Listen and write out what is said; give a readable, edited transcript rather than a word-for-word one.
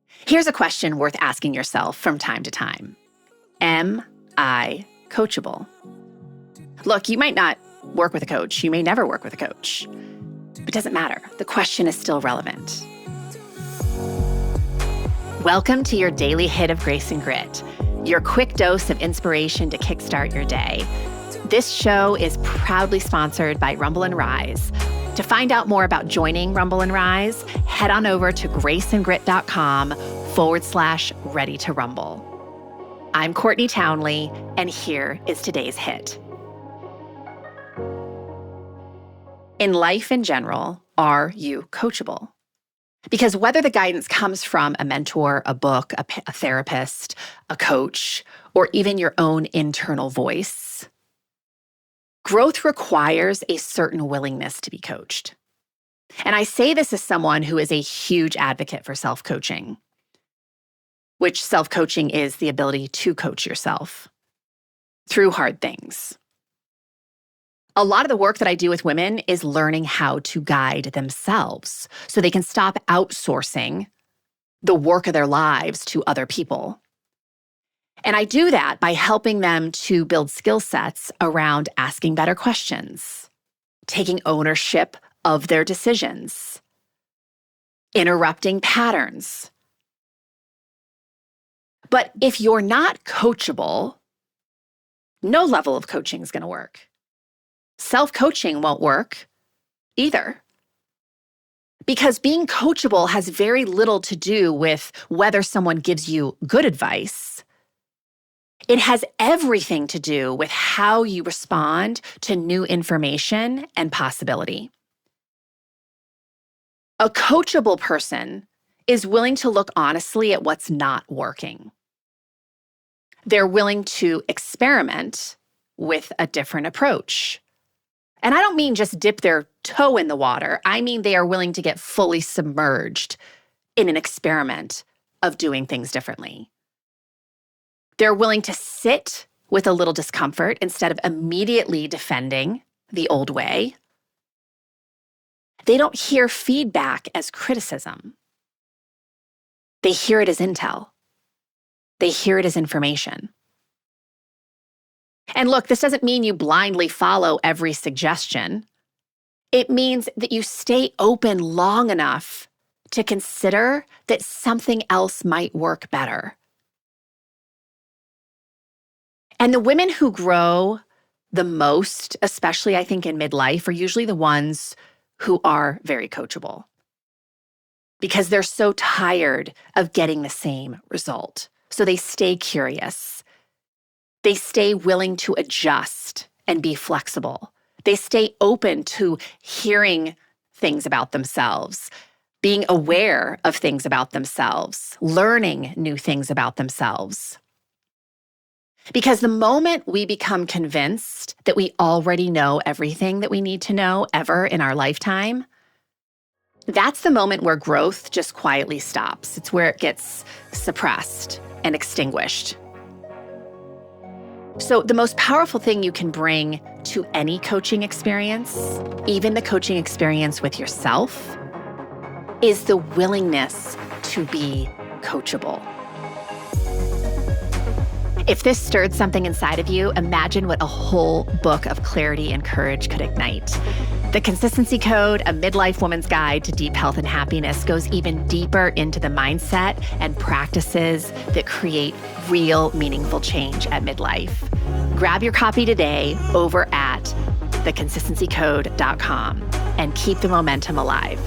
Here's a question worth asking yourself from time to time. Am I coachable? Look, you might not work with a coach. You may never work with a coach. It doesn't matter. The question is still relevant. Welcome to your daily hit of grace and grit, your quick dose of inspiration to kickstart your day. This show is proudly sponsored by Rumble and Rise. To find out more about joining Rumble and Rise, head on over to graceandgrit.com/ready to rumble. I'm Courtney Townley, and here is today's hit. In life in general, are you coachable? Because whether the guidance comes from a mentor, a book, a therapist, a coach, or even your own internal voice, growth requires a certain willingness to be coached. And I say this as someone who is a huge advocate for self-coaching, which self-coaching is the ability to coach yourself through hard things. A lot of the work that I do with women is learning how to guide themselves so they can stop outsourcing the work of their lives to other people. And I do that by helping them to build skill sets around asking better questions, taking ownership of their decisions, interrupting patterns. But if you're not coachable, no level of coaching is going to work. Self-coaching won't work either. Because being coachable has very little to do with whether someone gives you good advice. It has everything to do with how you respond to new information and possibility. A coachable person is willing to look honestly at what's not working. They're willing to experiment with a different approach. And I don't mean just dip their toe in the water. I mean they are willing to get fully submerged in an experiment of doing things differently. They're willing to sit with a little discomfort instead of immediately defending the old way. They don't hear feedback as criticism. They hear it as intel. They hear it as information. And look, this doesn't mean you blindly follow every suggestion. It means that you stay open long enough to consider that something else might work better. And the women who grow the most, especially I think in midlife, are usually the ones who are very coachable because they're so tired of getting the same result. So they stay curious. They stay willing to adjust and be flexible. They stay open to hearing things about themselves, being aware of things about themselves, learning new things about themselves. Because the moment we become convinced that we already know everything that we need to know ever in our lifetime, that's the moment where growth just quietly stops. It's where it gets suppressed and extinguished. So the most powerful thing you can bring to any coaching experience, even the coaching experience with yourself, is the willingness to be coachable. If this stirred something inside of you, imagine what a whole book of clarity and courage could ignite. The Consistency Code, a midlife woman's guide to deep health and happiness, goes even deeper into the mindset and practices that create real, meaningful change at midlife. Grab your copy today over at theconsistencycode.com and keep the momentum alive.